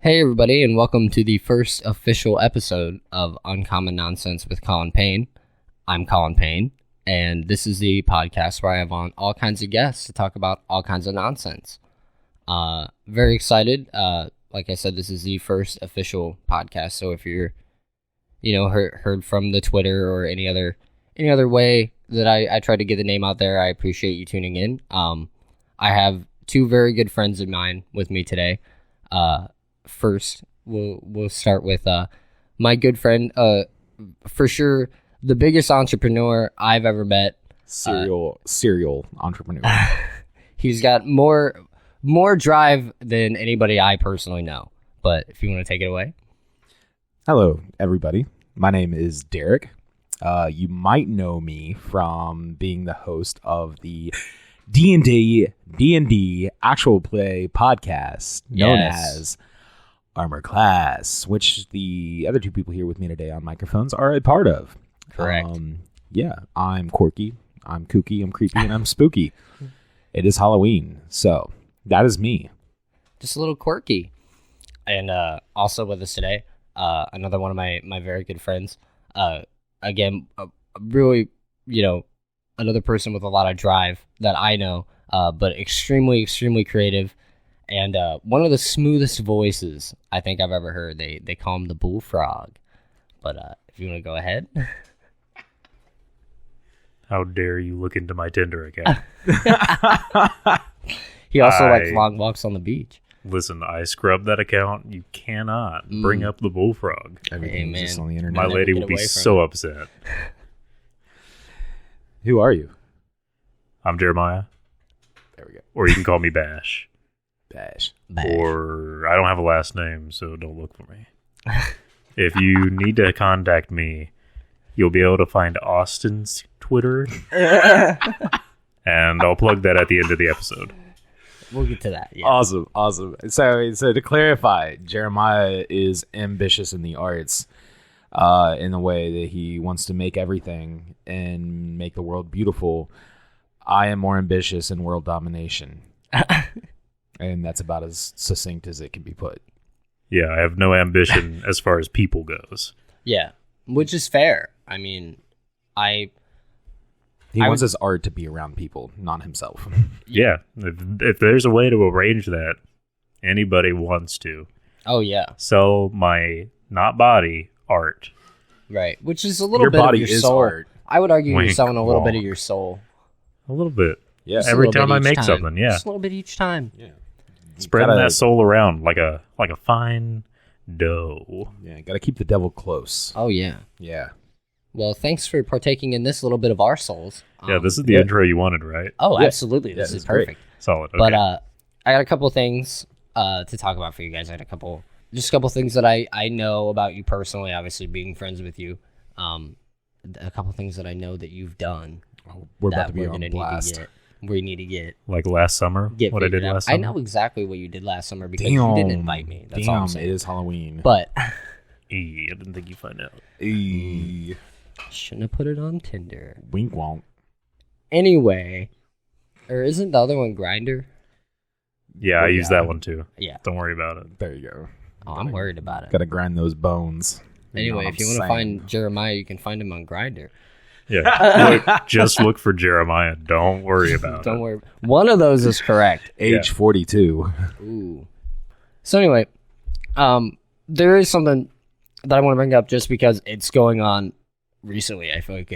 Hey everybody, and welcome to the first official episode of Uncommon Nonsense with Collin Payne. I'm Collin Payne, and this is the podcast where I have on all kinds of guests to talk about all kinds of nonsense. Very excited. Like I said, this is the first official podcast, so if you're, heard from the Twitter or any other way that I try to get the name out there, I appreciate you tuning in. I have two very good friends of mine with me today. First, we'll start with my good friend, for sure, the biggest entrepreneur I've ever met. Serial entrepreneur. He's got more drive than anybody I personally know. But if you want to take it away. Hello, everybody. My name is Derek. You might know me from being the host of the D&D actual play podcast known as Armor Class, which the other two people here with me today on microphones are a part of. Correct. I'm quirky, I'm kooky, I'm creepy, and I'm spooky. It is Halloween, so that is me. Just a little quirky. And also with us today, another one of my very good friends. Again, really, another person with a lot of drive that I know, but extremely, extremely creative. And one of the smoothest voices I think I've ever heard. They call him the Bullfrog. But if you want to go ahead. How dare you look into my Tinder account? He also likes long walks on the beach. Listen, I scrubbed that account. You cannot bring up the Bullfrog. Everything's just on the internet. My lady will be so upset. Who are you? I'm Jeremiah. There we go. Or you can call me Bash. Bash. Or I don't have a last name, so don't look for me. If you need to contact me, you'll be able to find Austin's Twitter. And I'll plug that at the end of the episode. We'll get to that. Yeah. Awesome. So to clarify, Jeremiah is ambitious in the arts, in the way that he wants to make everything and make the world beautiful. I am more ambitious in world domination. And that's about as succinct as it can be put. Yeah, I have no ambition as far as people goes. Yeah, which is fair. I mean, He wants his art to be around people, not himself. Yeah, if there's a way to arrange that, anybody wants to. Oh, yeah. Sell my not body art. Right, which is a little Your bit body of your is soul. art. I would argue you're Wink, selling a little bit of wonk. your soul. A little bit. Yeah. Just a Every little time bit I each make time. something, yeah. Just a little bit each time. Yeah. Spreading that soul around like a fine dough. Yeah, got to keep the devil close. Oh, yeah. Yeah. Well, thanks for partaking in this little bit of our souls. Yeah, this is the intro you wanted, right? Oh, Yeah. absolutely. This Yeah, is it's great. perfect. Solid. Okay. But I got a couple things to talk about for you guys. I had a couple things that I know about you personally, obviously being friends with you. A couple things that I know that you've done. We're about that to be we're on gonna blast. We need to get like last summer, what I figured did out. last summer. I know exactly what you did last summer because you didn't invite me. That's all I'm saying. It is Halloween. But I didn't think you'd find out. shouldn't have put it on Tinder. Wink wonk. Anyway, or isn't the other one Grindr? Yeah, I use that one too. Yeah. Don't worry about it. There you go. Oh, I'm worried about it. Got to grind those bones. Anyway, what if you I'm want to saying. find Jeremiah, you can find him on Grindr. Yeah. Just look for Jeremiah. Don't worry about it. Don't worry. One of those is correct. Age 42. Ooh. So anyway, there is something that I want to bring up just because it's going on recently. I feel like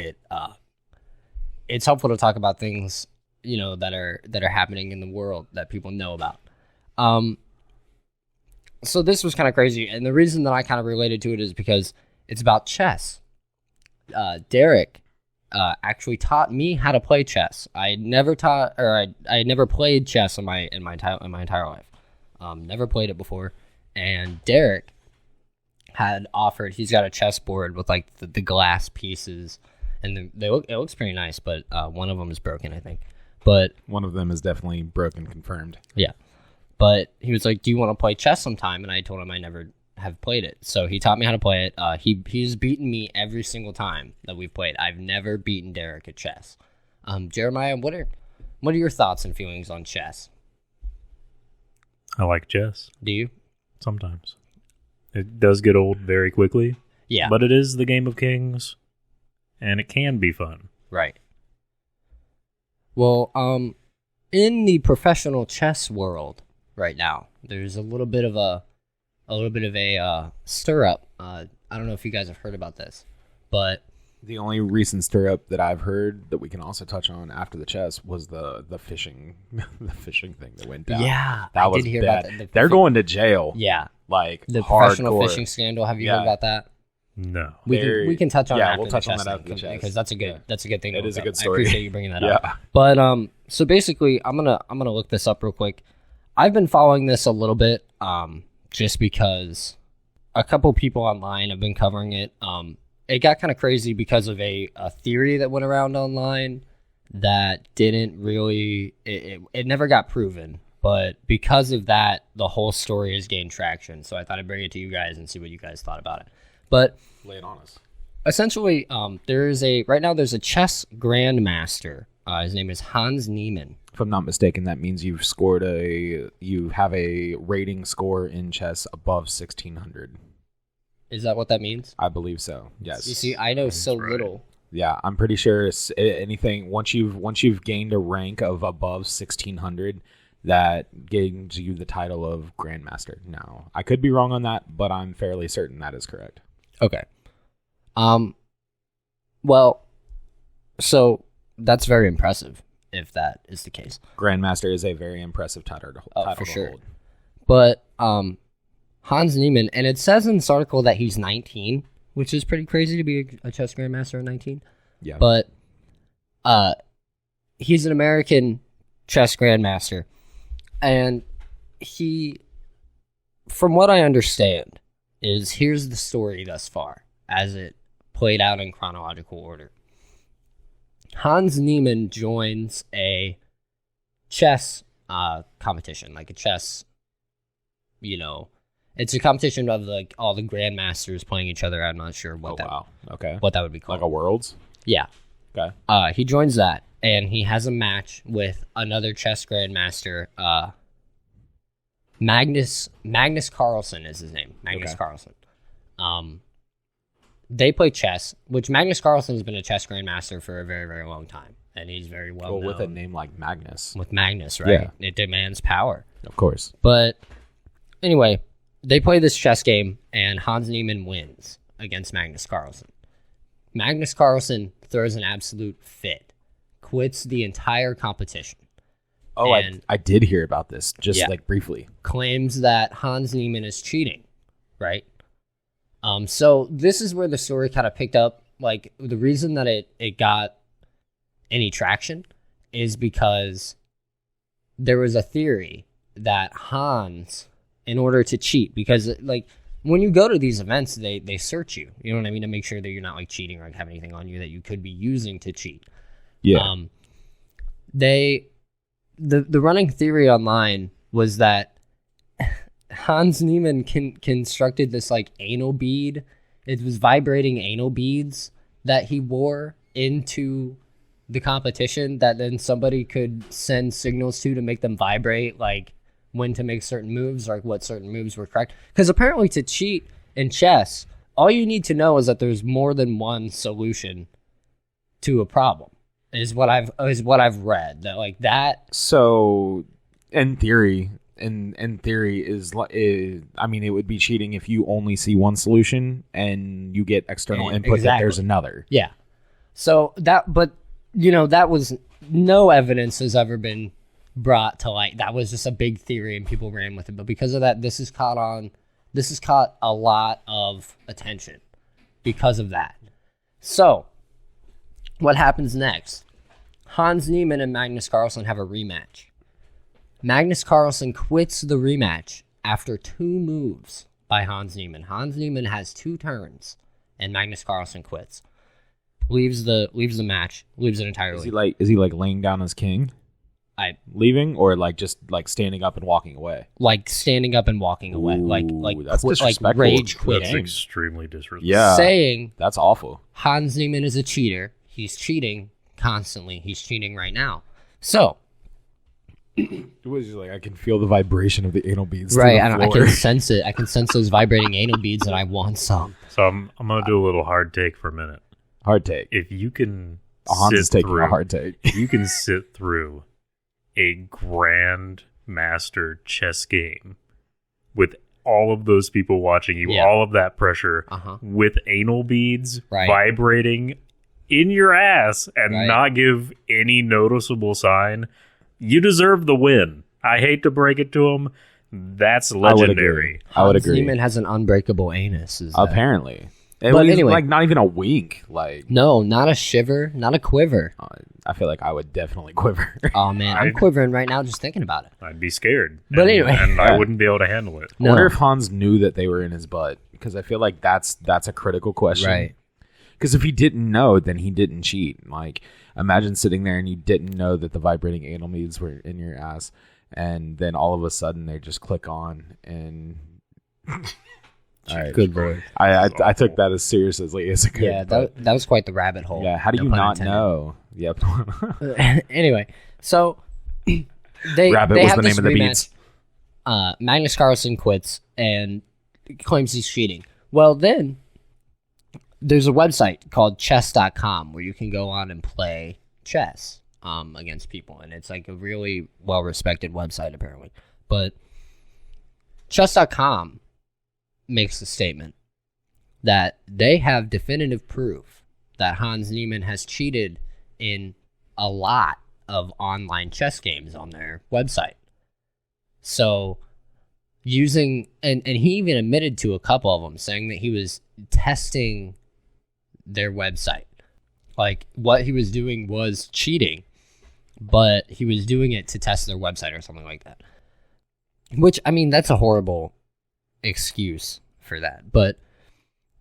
it's helpful to talk about things, that are happening in the world that people know about. So this was kind of crazy, and the reason that I kind of related to it is because it's about chess. Derek actually taught me how to play chess. I never played chess in my entire life. Never played it before. And Derek had offered. He's got a chessboard with like the glass pieces, and it looks pretty nice. But one of them is broken, I think. But One of them is definitely broken, confirmed. yeah. But he was like, "Do you want to play chess sometime?" And I told him I never have played it. So he taught me how to play it. He's beaten me every single time that we've played. I've never beaten Derek at chess. Jeremiah, what are your thoughts and feelings on chess? I like chess. Do you? Sometimes. It does get old very quickly. Yeah. But it is the game of kings, and it can be fun. Right. Well, in the professional chess world right now, there's a little bit of a stir up. I don't know if you guys have heard about this, but The only recent stir up that I've heard that we can also touch on after the chess was the fishing the fishing thing that went down. yeah, that I was did hear bad. about that. They're going to jail. Yeah, Like the hardcore. professional fishing scandal. Have you heard about that? No. We can touch on yeah, after we'll touch the on chess that after thing, the chess. because that's a good thing. to It is look a up. good story. I appreciate you bringing that Yeah. up. But so basically, I'm gonna look this up real quick. I've been following this a little bit, just because a couple people online have been covering it. It got kind of crazy because of a theory that went around online that didn't really, it never got proven. But because of that, the whole story has gained traction. So I thought I'd bring it to you guys and see what you guys thought about it. But Lay it on us. essentially, there's a chess grandmaster. His name is Hans Niemann. If I'm not mistaken, that means you have a rating score in chess above 1600. Is that what that means? I believe so. Yes. You see, I know so right. little. Yeah, I'm pretty sure it's anything once you've gained a rank of above 1600, that gives you the title of grandmaster. Now, I could be wrong on that, but I'm fairly certain that is correct. Okay. Well, so that's very impressive if that is the case. Grandmaster is a very impressive title to For sure. hold. But Hans Niemann, and it says in this article that he's 19, which is pretty crazy to be a chess grandmaster at 19. Yeah. But he's an American chess grandmaster, and he, from what I understand, here's the story thus far as it played out in chronological order. Hans Niemann joins a chess competition, like a chess, it's a competition of like all the grandmasters playing each other. I'm not sure what what that would be called. Like a Worlds? Yeah. Okay. He joins that, and he has a match with another chess grandmaster. Magnus Carlsen is his name. Magnus Carlsen. They play chess, which Magnus Carlsen has been a chess grandmaster for a very, very long time, and he's very well known. With a name like Magnus. With Magnus, right? Yeah. It demands power. Of course. But anyway, they play this chess game, and Hans Niemann wins against Magnus Carlsen. Magnus Carlsen throws an absolute fit, quits the entire competition. Oh, I did hear about this, just like briefly. Claims that Hans Niemann is cheating, right? So this is where the story kind of picked up. Like, the reason that it got any traction is because there was a theory that Hans, in order to cheat, because like when you go to these events, they search you, you know what I mean, to make sure that you're not like cheating or have anything on you that you could be using to cheat. Yeah. The running theory online was that Hans Niemann constructed this like anal bead. It was vibrating anal beads that he wore into the competition that then somebody could send signals to make them vibrate, like when to make certain moves, or like what certain moves were correct. Because apparently to cheat in chess, all you need to know is that there's more than one solution to a problem. Is what I've read, that like that. So in theory is like, I mean, it would be cheating if you only see one solution and you get external input that there's another. Yeah. So that was, no evidence has ever been brought to light. That was just a big theory and people ran with it. But because of that, this has caught a lot of attention because of that. So what happens next? Hans Niemann and Magnus Carlsen have a rematch. Magnus Carlsen quits the rematch after 2 moves by Hans Niemann. Hans Niemann has 2 turns, and Magnus Carlsen quits. Leaves the match, leaves it entirely. Is he like laying down as king? Leaving, or like just like standing up and walking away? Like standing up and walking away. Like that's disrespectful. Like rage quitting. That's extremely disrespectful. Yeah. Saying that's awful. Hans Niemann is a cheater. He's cheating constantly. He's cheating right now. So It was just like, I can feel the vibration of the anal beads. Right, through the I floor. can sense it. I can sense those vibrating anal beads, and I want some. So I'm gonna do a little hard take for a minute. Hard take. If you can Hans is sit taking through, a hard take. if you can sit through a grand master chess game with all of those people watching you, Yeah. all of that pressure, with anal beads vibrating in your ass and not give any noticeable sign, you deserve the win. I hate to break it to him. That's legendary. I would agree. Neiman has an unbreakable anus. Apparently. It But was anyway. like not even a wink. Like, No, not a shiver, not a quiver. I feel like I would definitely quiver. Oh, man, I'm quivering right now just thinking about it. I'd be scared. But anyway. And I wouldn't be able to handle it. I wonder if Hans knew that they were in his butt, because I feel like that's a critical question. Right. Because if he didn't know, then he didn't cheat. Like, imagine sitting there and you didn't know that the vibrating anal beads were in your ass, and then all of a sudden they just click on and. All right. Good word. I took that as seriously as I could. Yeah, that was quite the rabbit hole. Yeah, how do No you pun not intended. know? Yep. Anyway, so Rabbit they was have the name this of the rematch. beats. Magnus Carlsen quits and claims he's cheating. Well, then there's a website called chess.com where you can go on and play chess against people, and it's like a really well-respected website apparently. But chess.com makes a statement that they have definitive proof that Hans Niemann has cheated in a lot of online chess games on their website. So using, and he even admitted to a couple of them, saying that he was testing their website. Like, what he was doing was cheating, but he was doing it to test their website or something like that. Which, I mean, that's a horrible excuse for that. But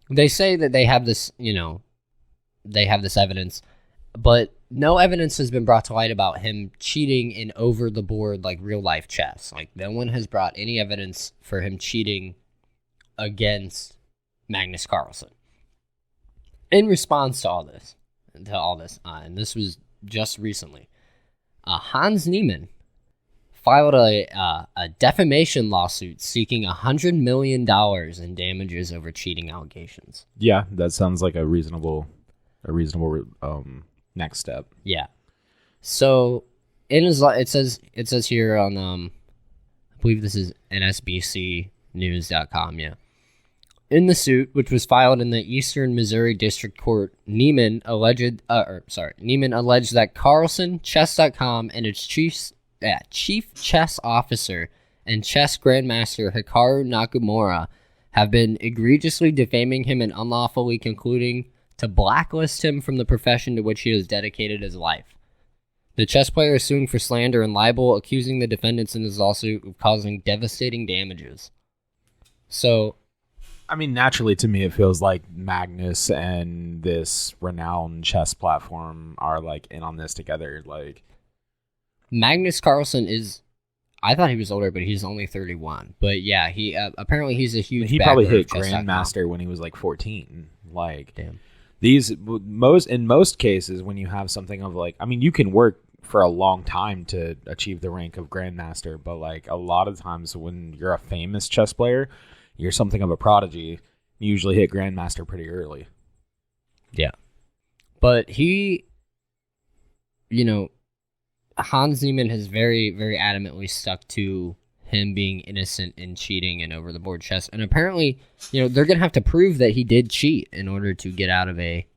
they say that they have this, they have this evidence, but no evidence has been brought to light about him cheating in over-the-board, like, real-life chess. Like, no one has brought any evidence for him cheating against Magnus Carlsen. In response to all this, and this was just recently, Hans Niemann filed a defamation lawsuit seeking $100 million in damages over cheating allegations. Yeah, that sounds like a reasonable next step. Yeah. So in his it says here on I believe this is nsbcnews.com. Yeah. In the suit, which was filed in the Eastern Missouri District Court, Niemann alleged that Carlsen, Chess.com, and its chief chess officer and chess grandmaster Hikaru Nakamura have been egregiously defaming him and unlawfully concluding to blacklist him from the profession to which he has dedicated his life. The chess player is suing for slander and libel, accusing the defendants in his lawsuit of causing devastating damages. So, I mean, naturally to me, it feels like Magnus and this renowned chess platform are like in on this together. Like, Magnus Carlsen is, I thought he was older, but he's only 31. But yeah, he apparently he's a huge. he probably backer hit of chess.com. Grandmaster when he was like 14. Like, Damn. In most cases, when you have something of like, I mean, you can work for a long time to achieve the rank of Grandmaster, but like a lot of times when you're a famous chess player, you're something of a prodigy. You usually hit Grandmaster pretty early. Yeah. But he, Hans Niemann has very, very adamantly stuck to him being innocent in cheating and over-the-board chess. And apparently, they're going to have to prove that he did cheat in order to get out of a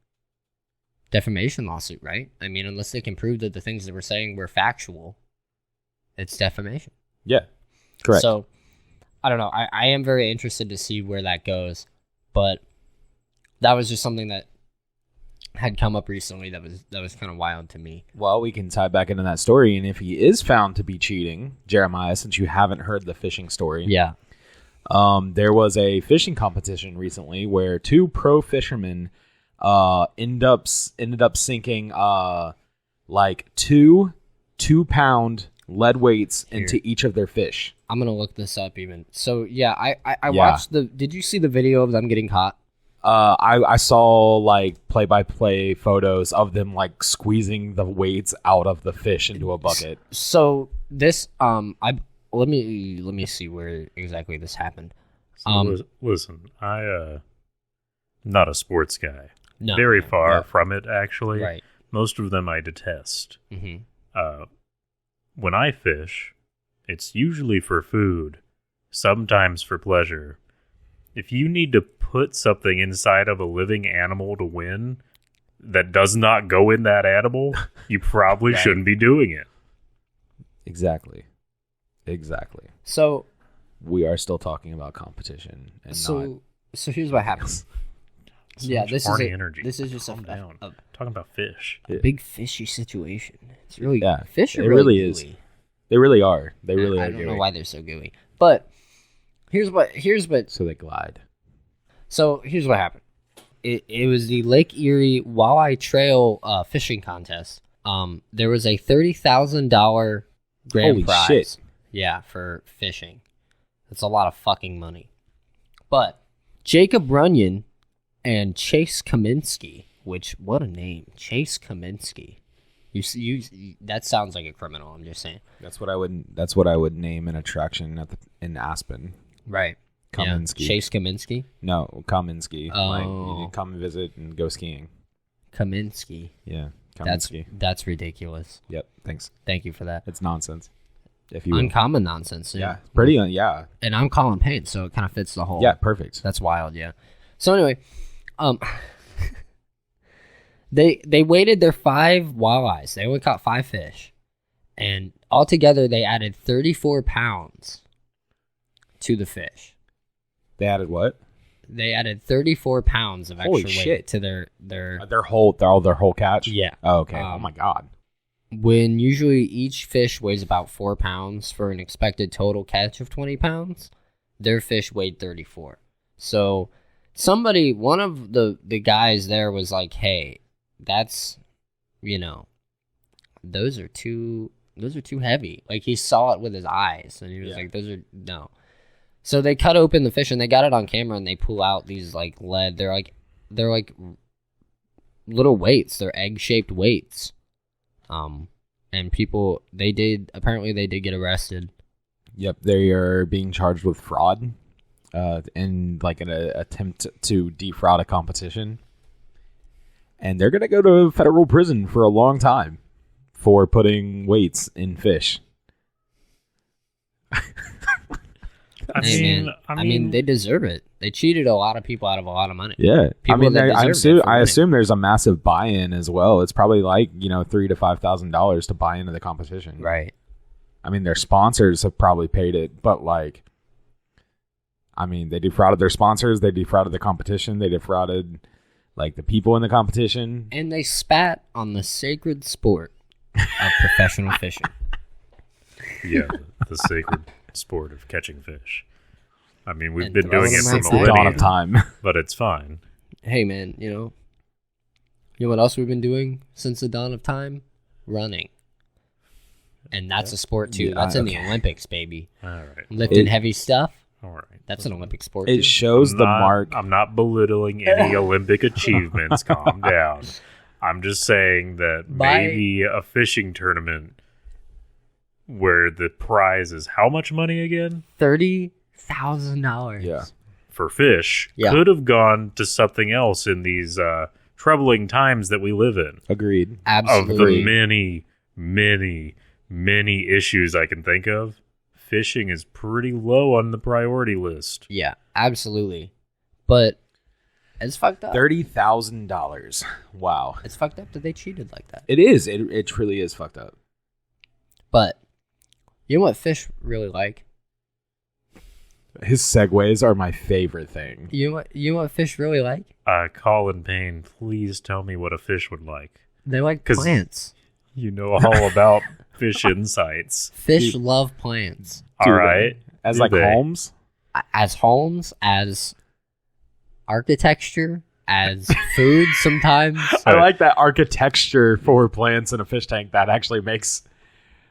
defamation lawsuit, right? I mean, unless they can prove that the things that we're saying were factual, it's defamation. Yeah, correct. So, I don't know. I am very interested to see where that goes. But that was just something that had come up recently that was kind of wild to me. Well, we can tie back into that story, and if he is found to be cheating, Jeremiah, since you haven't heard the fishing story, Yeah. There was a fishing competition recently where two pro fishermen ended up sinking like two 2-pound lead weights into each of their fish. I'm gonna look this up even. So yeah, I watched the. Did you see the video of them getting caught? I saw like play-by-play photos of them like squeezing the weights out of the fish into a bucket. So this let me see where exactly this happened. Listen, I not a sports guy. No, Very far from it, actually. Right. Most of them I detest. Mm-hmm. When I fish, it's usually for food, sometimes for pleasure. If you need to put something inside of a living animal to win that does not go in that animal, you probably shouldn't be doing it. Exactly. So we are still talking about competition, and so here's what happens. So this is energy. This is just talking about fish. a big fishy situation. It's really fish are it really gooey. is. They really are. They really are. I don't know why they're so gooey, but here's what. So they glide. So here's what happened. It was the Lake Erie Walleye Trail fishing contest. There was a $30,000 grand Holy prize. shit. Yeah, for fishing. That's a lot of fucking money. But Jacob Runyon and Chase Kaminsky, what a name, Chase Kaminsky. You that sounds like a criminal. I'm just saying. That's what I would name an attraction in Aspen. Right. Kaminsky. Yeah. Chase Kaminsky? No, Kaminsky. Oh. Like, you come and visit and go skiing. Kaminsky. Yeah, Kaminsky. That's ridiculous. Yep, thanks. Thank you for that. It's nonsense. If you Uncommon nonsense. Yeah, pretty, yeah. And I'm Collin Payne, so it kind of fits the whole. Yeah, perfect. That's wild, yeah. So anyway, they weighted their 5 walleyes. They only caught 5 fish. And altogether, they added 34 pounds to the fish. They added what? They added 34 pounds of extra weight to their whole catch. Yeah. Oh, okay. Oh my god. When usually each fish weighs about 4 pounds for an expected total catch of 20 pounds, their fish weighed 34. So one of the guys there was like, "Hey, that's, those are too heavy." Like he saw it with his eyes, and he was like, "Those are no." So they cut open the fish and they got it on camera, and they pull out these like lead. They're like little weights. They're egg-shaped weights. And people apparently they did get arrested. Yep, they are being charged with fraud, and like an attempt to defraud a competition. And they're gonna go to federal prison for a long time for putting weights in fish. I mean, they deserve it. They cheated a lot of people out of a lot of money. Yeah, I I assume there's a massive buy-in as well. It's probably like $3,000 to $5,000 to buy into the competition. Right. I mean, their sponsors have probably paid it, but they defrauded their sponsors. They defrauded the competition. They defrauded the people in the competition, and they spat on the sacred sport of professional fishing. Yeah, the sacred sport of catching fish. I mean, we've been doing it for since the dawn of time, but it's fine. Hey, man, you know what else we've been doing since the dawn of time? Running. And that's a sport too. That's in the Olympics, baby. All right. Lifting heavy stuff. All right. That's an Olympic sport. It shows the mark. I'm not belittling any Olympic achievements. Calm down. I'm just saying that maybe a fishing tournament where the prize is how much money again? $30,000. Yeah. For fish could have gone to something else in these troubling times that we live in. Agreed. Absolutely. Of the many, many, many issues I can think of, fishing is pretty low on the priority list. Yeah, absolutely. But it's fucked up. $30,000. Wow. It's fucked up that they cheated like that. It is. It truly is fucked up. But you know what fish really like? His segues are my favorite thing. You know what fish really like? Collin Payne, please tell me what a fish would like. They like plants. You know all about fish insights. Fish love plants. All right. As homes? As homes, as architecture, as food sometimes. I like that architecture for plants in a fish tank. That actually makes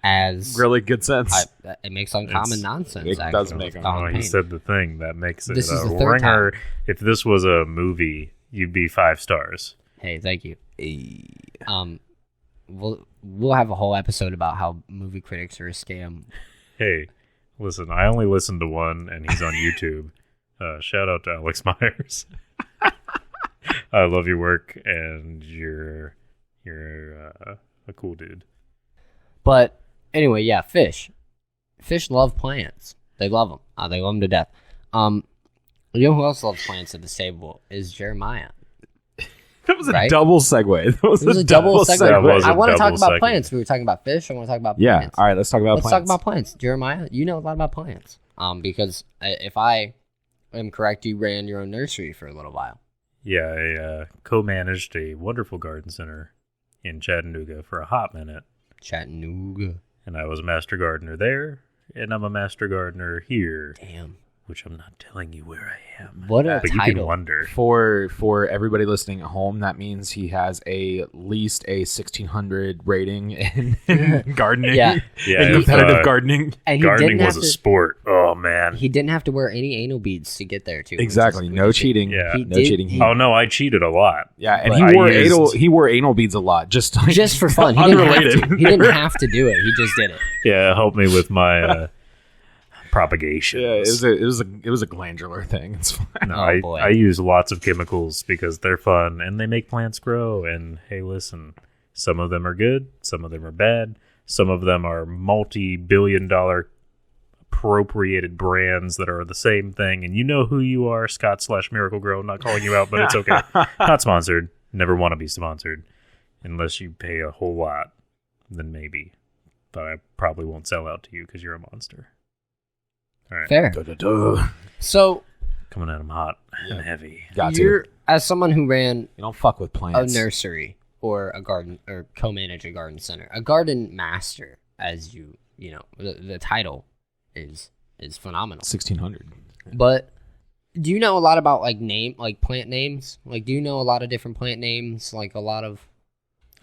as really good sense. It makes uncommon nonsense. It does make uncommon. He said the thing that makes it This is a the third ringer. time. If this was a movie, you'd be 5 stars. Hey, thank you. We'll have a whole episode about how movie critics are a scam. Hey, listen, I only listened to one, and he's on YouTube. Shout out to Alex Myers. I love your work, and you're a cool dude. But anyway, yeah, fish. Fish love plants. They love them. They love them to death. You know who else loves plants at this table is Jeremiah. That was a double segue. It was a double segue. I want to talk about segue. plants. We were talking about fish. I want to talk about Yeah. plants. All right. Let's talk about Let's plants. talk about plants. Jeremiah, you know a lot about plants. Because if I am correct, you ran your own nursery for a little while. Yeah, I co-managed a wonderful garden center in Chattanooga for a hot minute. Chattanooga. And I was a master gardener there, and I'm a master gardener here. Damn. Which I'm not telling you where I am. What a but title. you can wonder. For everybody listening at home, that means he has at least a 1600 rating in gardening. Yeah. In competitive gardening. And gardening was a sport. Oh, man. He didn't have to wear any anal beads to get there, too. Exactly. No cheating. Yeah. No cheating. Oh, no, I cheated a lot. Yeah, and But he wore anal beads a lot, just for fun. Unrelated. He didn't have to do it. He just did it. Yeah, it helped me with my propagation. Yeah, it was a glandular thing. It's fine. No, boy. I use lots of chemicals because they're fun and they make plants grow. And hey, listen, some of them are good, some of them are bad, some of them are multi-billion-dollar appropriated brands that are the same thing. And you know who you are, Scott/Miracle Grow. I'm not calling you out, but it's okay. Not sponsored. Never want to be sponsored unless you pay a whole lot. Then maybe, but I probably won't sell out to you because you're a monster. All right. Fair. So, Coming at them hot and heavy. as someone who ran You don't fuck with plants. a nursery or a garden or co-manage a garden center, a garden master, as you know, the title is phenomenal. 1600. But do you know a lot about plant names? Like, do you know a lot of different plant names? Like a lot of.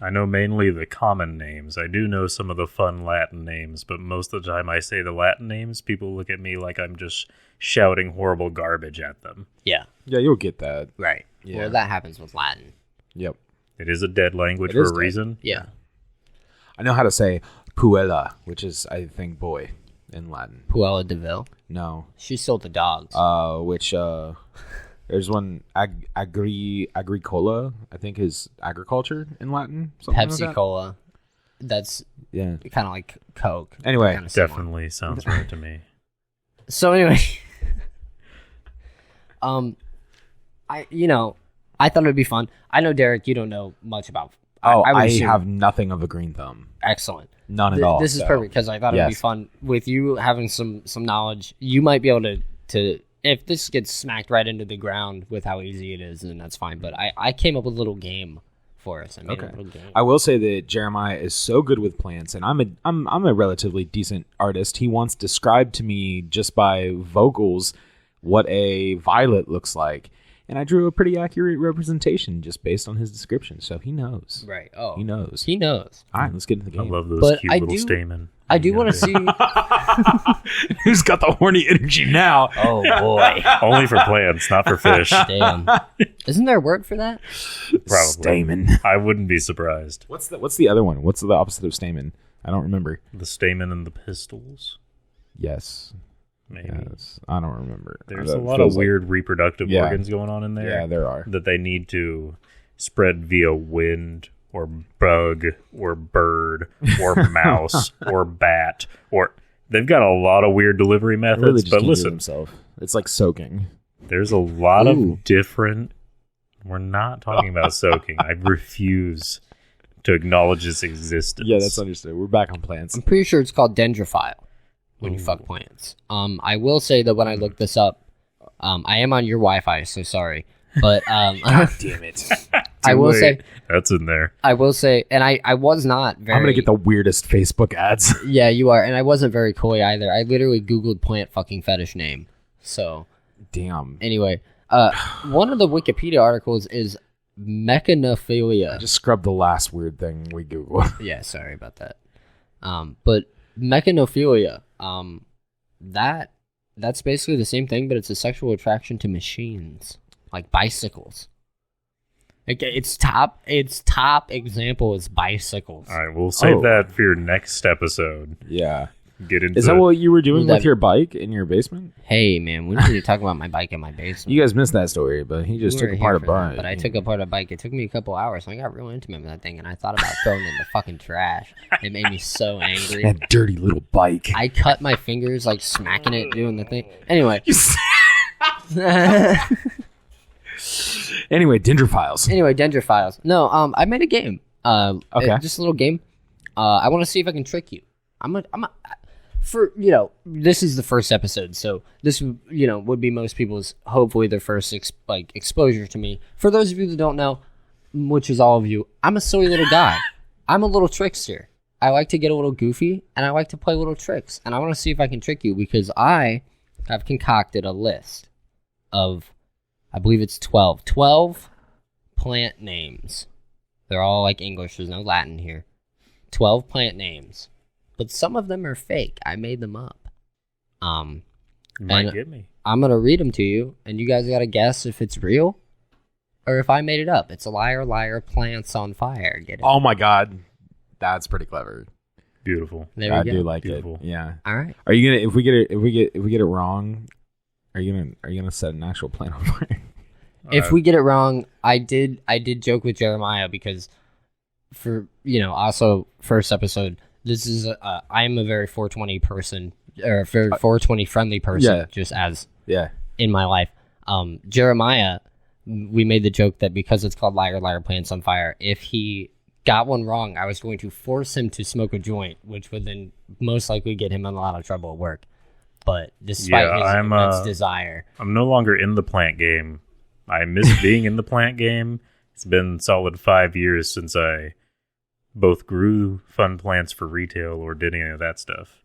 I know mainly the common names. I do know some of the fun Latin names, but most of the time I say the Latin names, people look at me like I'm just shouting horrible garbage at them. Yeah. Yeah, you'll get that. Right. Yeah. Well, that happens with Latin. Yep. It is a dead language for a reason. Yeah. I know how to say puella, which is, I think, boy in Latin. Puella de Vil. No. She sold the dogs. There's one, agricola, I think is agriculture in Latin. Pepsi Cola. That's yeah, kind of like Coke. Anyway, kinda similar. Definitely sounds right to me. So anyway, I thought it would be fun. I know, Derek, you don't know much about. I have nothing of a green thumb. Excellent. None at all. This is perfect because I thought it would be fun with you having some knowledge. You might be able to if this gets smacked right into the ground with how easy it is, then that's fine. But I came up with a little game for us. I made a little game. I will say that Jeremiah is so good with plants, and I'm a relatively decent artist. He once described to me just by vocals what a violet looks like, and I drew a pretty accurate representation just based on his description. So he knows. Right. Oh, he knows. He knows. All right, let's get into the I game. love those cute little stamen. I do want to see. Who's got the horny energy now? Oh boy! Only for plants, not for fish. Damn. Isn't there a word for that? Probably. Stamen. I wouldn't be surprised. What's the other one? What's the opposite of stamen? I don't remember. The stamen and the pistils. Yes. Maybe. Yes. I don't remember. There's a lot of weird reproductive organs going on in there. Yeah, there are. That they need to spread via wind or bug or bird or mouse or bat, or they've got a lot of weird delivery methods. Really just but can't do it listen, himself. It's like soaking. there's a lot of different. We're not talking about soaking. I refuse to acknowledge its existence. Yeah, that's understood. We're back on plants. I'm pretty sure it's called dendrophile when you fuck plants. I will say that when I looked this up, I am on your Wi-Fi, so sorry. But God damn it. I will say that's in there. I will say, and I was not very. I'm gonna get the weirdest Facebook ads. Yeah, you are, and I wasn't very coy either. I literally Googled plant fucking fetish name. So Damn. anyway, one of the Wikipedia articles is mechanophilia. I just scrubbed the last weird thing we Googled. Yeah, sorry about that. But mechanophilia, that's basically the same thing, but it's a sexual attraction to machines, like bicycles. Its top example is bicycles. All right, we'll save that for your next episode. Yeah. Get into Is that what you were doing with your bike in your basement? Hey, man, we need to talk about my bike in my basement. You guys missed that story, but he just took apart a bike. But I took apart a bike. It took me a couple hours, so I got real intimate with that thing, and I thought about throwing it in the fucking trash. It made me so angry. That dirty little bike. I cut my fingers, like, smacking it, doing the thing. Anyway. Anyway, Dendrophiles. No, I made a game. Okay. Just a little game. I want to see if I can trick you. This is the first episode, so this, would be most people's, hopefully their first, exposure to me. For those of you that don't know, which is all of you, I'm a silly little guy. I'm a little trickster. I like to get a little goofy, and I like to play little tricks, and I want to see if I can trick you, because I have concocted a list of, I believe it's 12 plant names. They're all, English. There's no Latin here. 12 plant names. But some of them are fake. I made them up. You might get me. I'm going to read them to you, and you guys got to guess if it's real or if I made it up. It's a liar, liar, plants on fire. Get it? Oh my God. That's pretty clever. Beautiful. There I we go. do like Beautiful. it. Yeah. All right. Are you gonna if we get it wrong, are you gonna set an actual plant on fire? If we get it wrong, I did joke with Jeremiah because for, also first episode, this is I am a very 420 person, or very 420 friendly person, just as in my life. Jeremiah, we made the joke that because it's called Liar, Liar, Plants on Fire, if he got one wrong, I was going to force him to smoke a joint, which would then most likely get him in a lot of trouble at work. But despite his immense desire, I'm no longer in the plant game. I miss being in the plant game. It's been solid 5 years since I both grew fun plants for retail or did any of that stuff.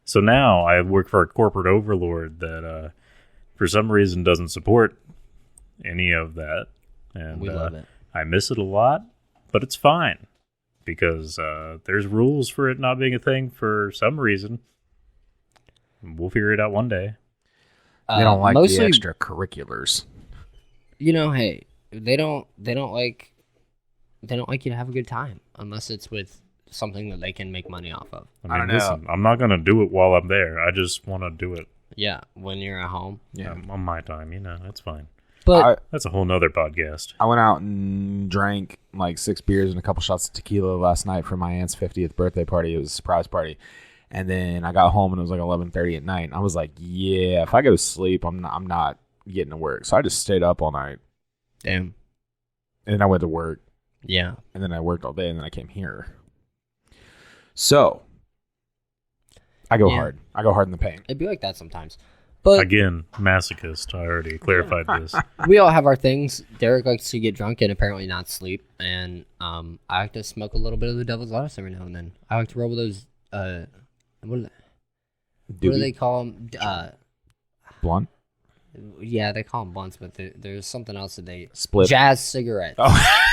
So now I work for a corporate overlord that for some reason doesn't support any of that. And we love it. I miss it a lot, but it's fine because there's rules for it not being a thing for some reason. We'll figure it out one day. They don't like the extracurriculars. Hey, they don't like you to have a good time unless it's with something that they can make money off of. I don't know. Listen, I'm not going to do it while I'm there. I just want to do it. Yeah, when you're at home. Yeah, on my time, that's fine. But that's a whole nother podcast. I went out and drank 6 beers and a couple shots of tequila last night for my aunt's 50th birthday party. It was a surprise party. And then I got home and it was 11:30 at night. And I was like, yeah, if I go to sleep, I'm not getting to work. So I just stayed up all night. Damn. And then I went to work. Yeah. And then I worked all day and then I came here. So I go hard. I go hard in the paint. It'd be like that sometimes. But again, masochist. I already clarified this. We all have our things. Derek likes to get drunk and apparently not sleep. And I like to smoke a little bit of the devil's lettuce every now and then. I like to roll with those, what do they call them? Blunt? Yeah, they call them blunts, but there's something else that they... Split. Jazz cigarettes. Oh.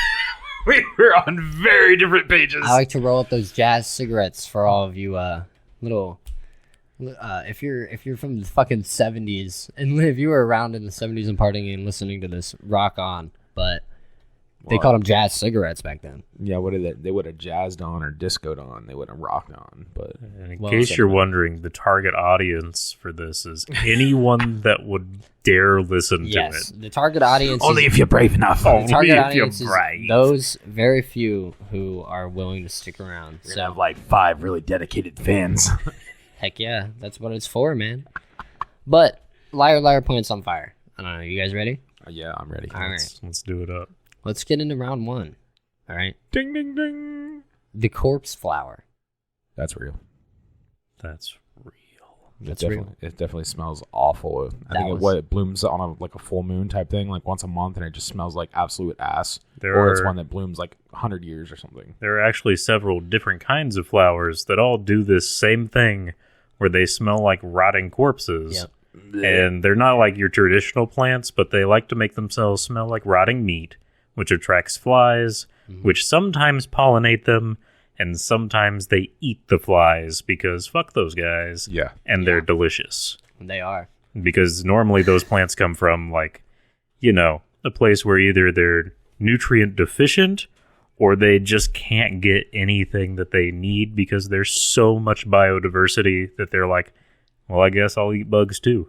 We're on very different pages. I like to roll up those jazz cigarettes for all of you little... if you're from the fucking 70s, and if you were around in the 70s and partying and listening to this, rock on. But they called them jazz cigarettes back then. Yeah, what did they would have jazzed on or discoed on. They would have rocked on. But in case you're wondering, the target audience for this is anyone that would dare listen to it. Yes, the target audience only if you're brave enough. The target audience is those very few who are willing to stick around. We're gonna have 5 really dedicated fans. Heck yeah, that's what it's for, man. But Liar, Liar, Plants on Fire. I don't know. You guys ready? Yeah, I'm ready. All right. Let's do it up. Let's get into round 1. All right. Ding, ding, ding. The corpse flower. That's real. That's real. It definitely smells awful. I think it blooms on a full moon type thing, once a month, and it just smells like absolute ass. Or it's one that blooms 100 years or something. There are actually several different kinds of flowers that all do this same thing, where they smell like rotting corpses. Yep. And they're not like your traditional plants, but they like to make themselves smell like rotting meat, which attracts flies, which sometimes pollinate them, and sometimes they eat the flies because fuck those guys. Yeah. And they're delicious. They are. Because normally those plants come from, like, you know, a place where either they're nutrient deficient or they just can't get anything that they need because there's so much biodiversity that they're like, well, I guess I'll eat bugs too.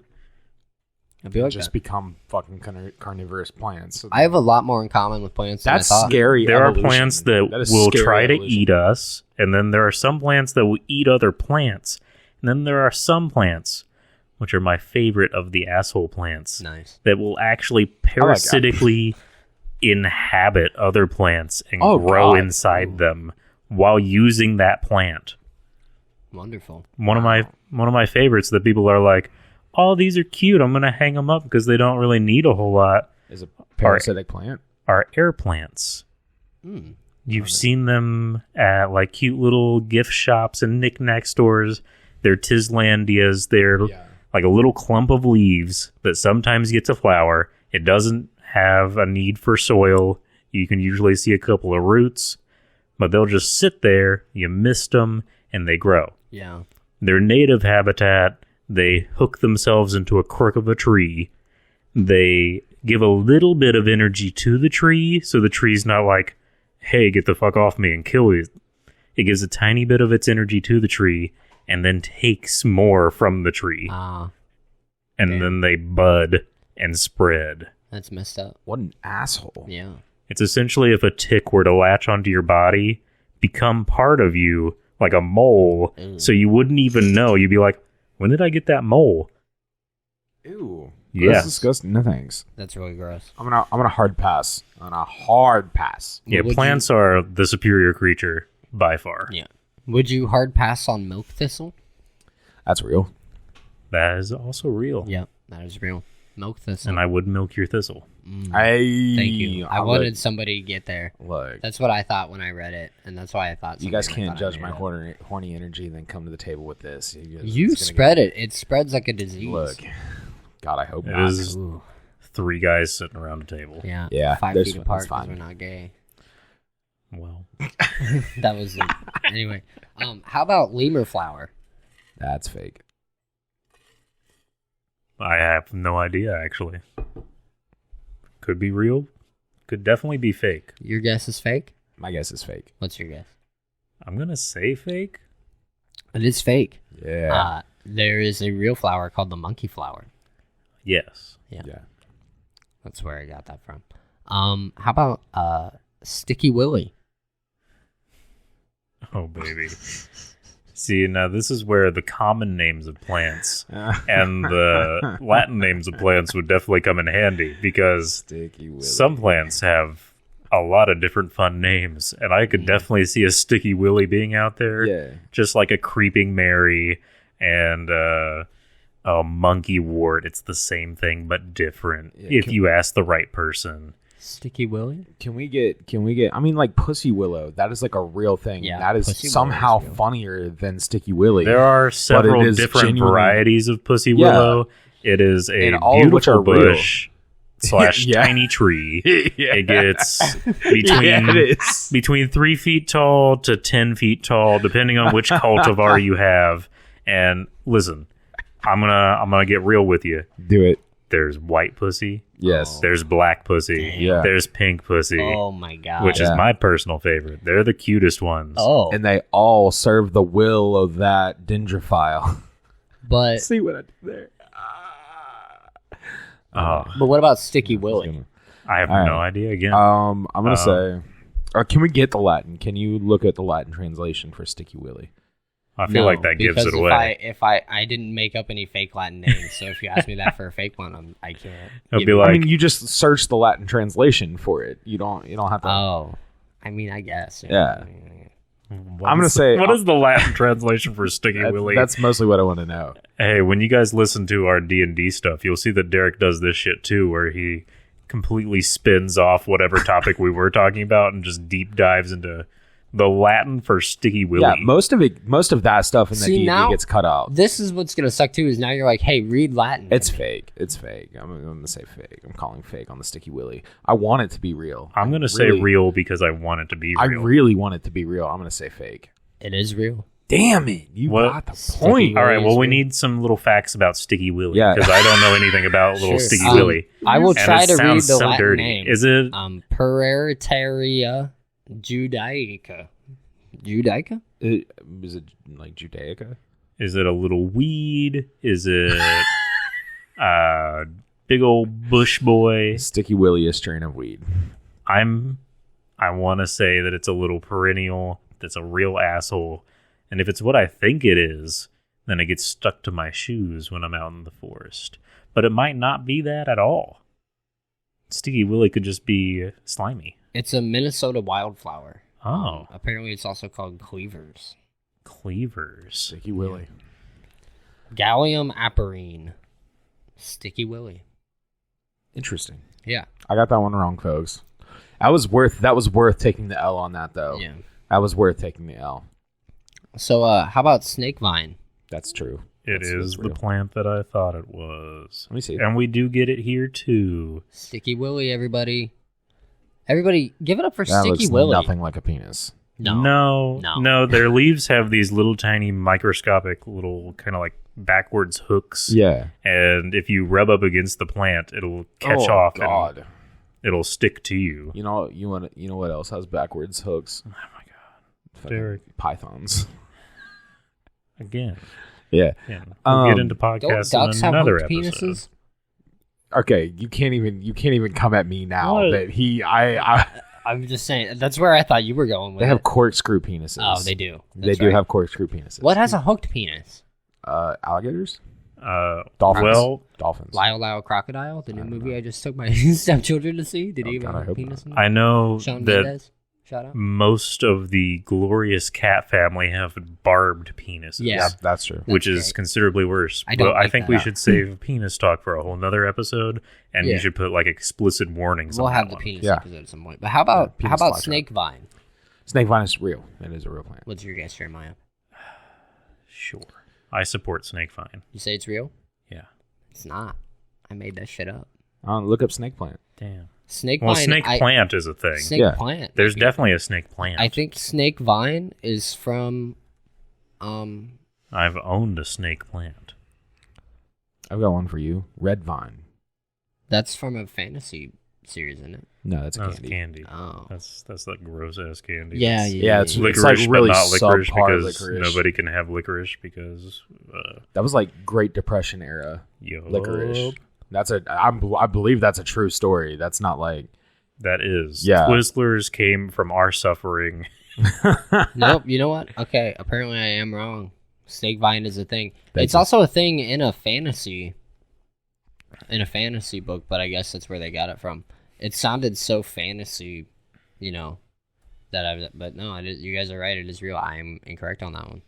I feel like just become fucking carnivorous plants. I have a lot more in common with plants than I thought. Scary. There evolution. are plants that will try to eat us, and then there are some plants that will eat other plants. And then there are some plants, which are my favorite of the asshole plants, that will actually parasitically inhabit other plants and grow inside them while using that plant. Wonderful. One of my favorites that people are like, oh, these are cute, I'm going to hang them up because they don't really need a whole lot. Is a parasitic plant? Are air plants. You've seen them at like cute little gift shops and knick-knack stores. They're Tislandias. They're like a little clump of leaves that sometimes get to flower. It doesn't have a need for soil. You can usually see a couple of roots, but they'll just sit there. You mist them, and they grow. Yeah. Their native habitat, they hook themselves into a crook of a tree. They give a little bit of energy to the tree, so the tree's not like, hey, get the fuck off me and kill you. It gives a tiny bit of its energy to the tree, and then takes more from the tree. And then they bud and spread. That's messed up. What an asshole. Yeah. It's essentially if a tick were to latch onto your body, become part of you, like a mole, so you wouldn't even know. You'd be like, when did I get that mole? Ew. Yeah. That's disgusting. No thanks. That's really gross. I'm gonna hard pass. On a hard pass. Yeah, plants are the superior creature by far. Yeah. Would you hard pass on milk thistle? That's real. That is also real. Yeah, that is real. Milk thistle. And I would milk your thistle. Thank you. I wanted somebody to get there. Look, that's what I thought when I read it, and that's why I thought. You guys can't judge my horny energy and then come to the table with this. You spread it. It spreads like a disease. Look, God, I hope it not. is 3 guys sitting around a table. Yeah. 5 feet apart because we're not gay. Well, that was anyway. How about lemur flower? That's fake. I have no idea, actually. Could be real. Could definitely be fake. Your guess is fake? My guess is fake. What's your guess? I'm going to say fake. It is fake. Yeah. There is a real flower called the monkey flower. Yes. Yeah. That's where I got that from. How about Sticky Willy? Oh, baby. See, now this is where the common names of plants and the Latin names of plants would definitely come in handy, because some plants have a lot of different fun names, and I could definitely see a Sticky Willy being out there. Yeah. Just like a Creeping Mary and a Monkey Wart. It's the same thing, but different, if you ask the right person. Sticky Willy? Can we get I mean, like Pussy Willow, that is like a real thing. Yeah, that is somehow funnier than Sticky Willy. There are several different varieties of Pussy Willow. It is a beautiful bush / tiny tree. It gets between 3 feet tall to 10 feet tall, depending on which cultivar you have. And listen, I'm gonna get real with you. Do it. There's white pussy. Yes. There's black pussy. Damn. Yeah. There's pink pussy. Oh my god. Which is my personal favorite. They're the cutest ones. Oh. And they all serve the will of that dendrophile. But see what I did there? But what about Sticky Willy? I have no idea again. I'm gonna say, or can we get the Latin? Can you look at the Latin translation for Sticky Willy? I feel like that gives it away. If I didn't make up any fake Latin names, so if you ask me that for a fake one, I can't. It'll be like, I mean, you just search the Latin translation for it. You don't have to. Oh, I mean, I guess. Yeah. I'm gonna say, what is the Latin translation for Sticky Willy? That's mostly what I want to know. Hey, when you guys listen to our D&D stuff, you'll see that Derek does this shit too, where he completely spins off whatever topic we were talking about and just deep dives into the Latin for sticky willy. Yeah, most of that stuff in the D&D gets cut out. This is what's gonna suck too. Is now you're like, hey, read Latin. It's fake. I'm gonna say fake. I'm calling fake on the sticky willy. I want it to be real. I'm gonna say real because I want it to be real. I really want it to be real. I'm gonna say fake. It is real. Damn it! You got the point. All right. Well, we need some little facts about sticky willy because I don't know anything about little sticky willy. I will try to read the Latin dirty. name. Is it Perertaria Judaica? Judaica? Is it like Judaica? Is it a little weed? Is it big old bush boy? Sticky willy, a strain of weed. I want to say that it's a little perennial. That's a real asshole. And if it's what I think it is, then it gets stuck to my shoes when I'm out in the forest. But it might not be that at all. Sticky willy could just be slimy. It's a Minnesota wildflower. Oh. Apparently it's also called cleavers. Cleavers. Sticky willy. Gallium aperine. Sticky willy. Interesting. Yeah. I got that one wrong, folks. That was worth taking the L on that, though. Yeah. That was worth taking the L. So, how about snake vine? That's true. That's the plant that I thought it was. Let me see. And we do get it here, too. Sticky willy, everybody. Everybody, give it up for that Sticky looks willy. Nothing like a penis. No. Their leaves have these little tiny microscopic little kind of like backwards hooks. Yeah. And if you rub up against the plant, it'll catch off. God. And it'll stick to you. You know what else has backwards hooks? Oh my God. Fucking Derek. Pythons. Again. Yeah. We'll get into podcasts ducks in another have episode. penises? Okay, you can't even come at me now What? that I'm just saying, that's where I thought you were going with they have it. corkscrew penises. Oh, they do. They do have corkscrew penises. What has a hooked penis? Alligators? Dolphins. Well, dolphins. Lyle Crocodile, the new movie I just took my stepchildren to see. Did he even have a penis in it? I know Shawn that Mendes? Shout out. most of the glorious cat family have barbed penises. Yeah. That's true. Which is considerably worse. I don't I like think that. we should save penis talk for a whole nother episode, and you should put like explicit warnings. We'll on have that the one. penis episode at some point. But how about snake vine? Snake vine is real. It is a real plant. What's your guess, Jeremiah? Sure, I support snake vine. You say it's real? Yeah, it's not. I made that shit up. Look up snake plant. Damn. Snake well, vine. snake plant is a thing. Snake plant. There's definitely a snake plant. I think snake vine is from. I've owned a snake plant. I've got one for you. Red vine. That's from a fantasy series, isn't it? No, that's a candy. Oh, that's that gross ass candy. Yeah. It's licorice, like really but not licorice subpar because licorice. nobody can have licorice because that was like Great Depression era licorice. I believe that's a true story. That's not like that is. Yeah. Twizzlers came from our suffering. Nope. You know what? Okay. Apparently, I am wrong. Snake vine is a thing. It's also a thing in a fantasy book, but I guess that's where they got it from. It sounded so fantasy, but no, you guys are right. It is real. I am incorrect on that one.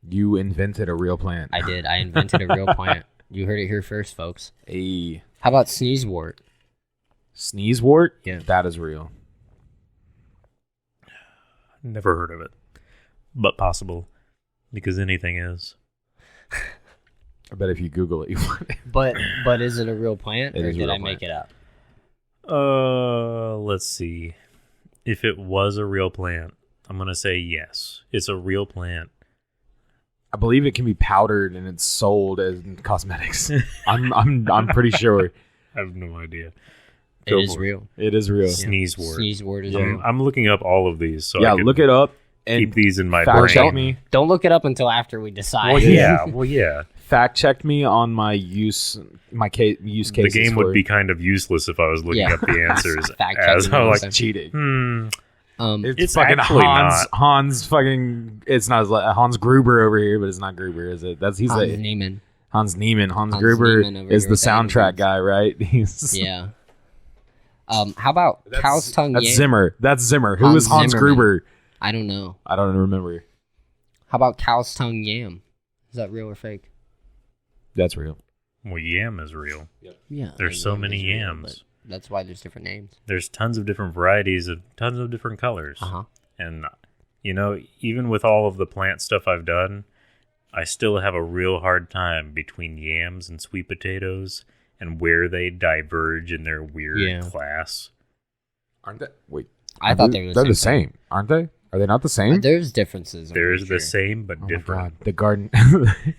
You invented a real plant. I did. I invented a real plant. You heard it here first, folks. How about sneezewort? Sneezewort? Yeah. That is real. Never heard of it, but possible because anything is. I bet if you Google it, you find it. But is it a real plant, or did I make it up? Let's see. If it was a real plant, I'm gonna say yes. It's a real plant. I believe it can be powdered and it's sold as cosmetics. I'm pretty sure. I have no idea. It is real. It is real. Sneezewort. Sneezewort is real. I'm looking up all of these. So yeah, I can look it up and keep these in my fact brain. check me. Don't look it up until after we decide. Well, yeah. Fact check me on my use cases. The game would be kind of useless if I was looking up the answers as I was like cheating. It's fucking Hans. Hans fucking. It's not Hans Gruber over here, but it's not Gruber, is it? He's Hans Niemann. Hans Niemann. Hans Gruber is the soundtrack guy, right? Yeah. How about cow's tongue? That's Zimmer. That's Zimmer. Who is Hans Gruber? I don't know. I don't remember. How about cow's tongue yam? Is that real or fake? That's real. Well, yam is real. Yep. Yeah. There's so many yams. Real, that's why there's different names. There's tons of different varieties of tons of different colors. Uh-huh. And You know, even with all of the plant stuff I've done, I still have a real hard time between yams and sweet potatoes and where they diverge in their weird class. Aren't they? Wait. I thought they were the same. Aren't they? Are they not the same? There's differences. There's the same, but different. God. The garden.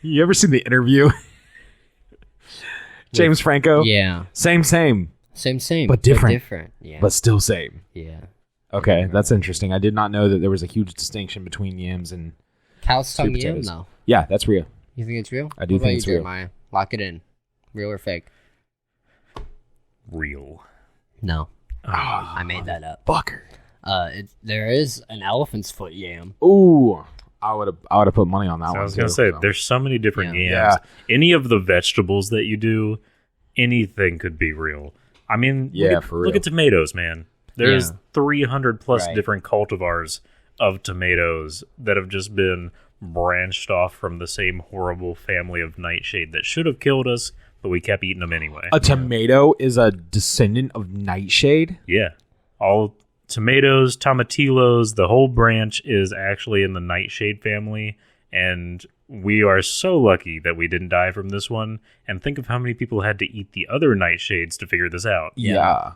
You ever seen The Interview? James Franco? Yeah. Same. But different. Yeah. But still same. Yeah. Okay, that's interesting. I did not know that there was a huge distinction between yams and cow's tongue yam, though. Yeah, that's real. You think it's real? I do think it's real. Jeremiah? Lock it in. Real or fake? Real. No. I made that up. Fucker. There is an elephant's foot yam. Ooh. I would have put money on that one. I was going to say, there's so many different yams. Yeah. Any of the vegetables that you do, anything could be real. I mean, look at tomatoes, man. There's 300 plus different cultivars of tomatoes that have just been branched off from the same horrible family of nightshade that should have killed us, but we kept eating them anyway. A tomato is a descendant of nightshade? Yeah. All tomatoes, tomatillos, the whole branch is actually in the nightshade family, and we are so lucky that we didn't die from this one. And think of how many people had to eat the other nightshades to figure this out. Yeah.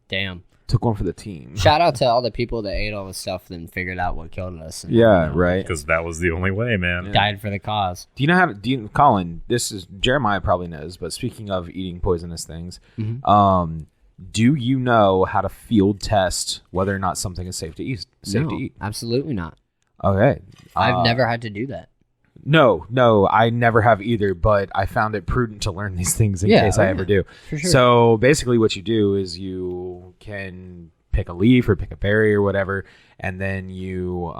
Damn. Took one for the team. Shout out to all the people that ate all the stuff and figured out what killed us. And, right. Because that was the only way, man. Died for the cause. Do you know how? Collin? This is Jeremiah probably knows. But speaking of eating poisonous things, do you know how to field test whether or not something is safe to eat? To eat? Absolutely not. Okay. I've never had to do that. No, I never have either, but I found it prudent to learn these things in case I ever do. For sure. So basically what you do is you can pick a leaf or pick a berry or whatever, and then you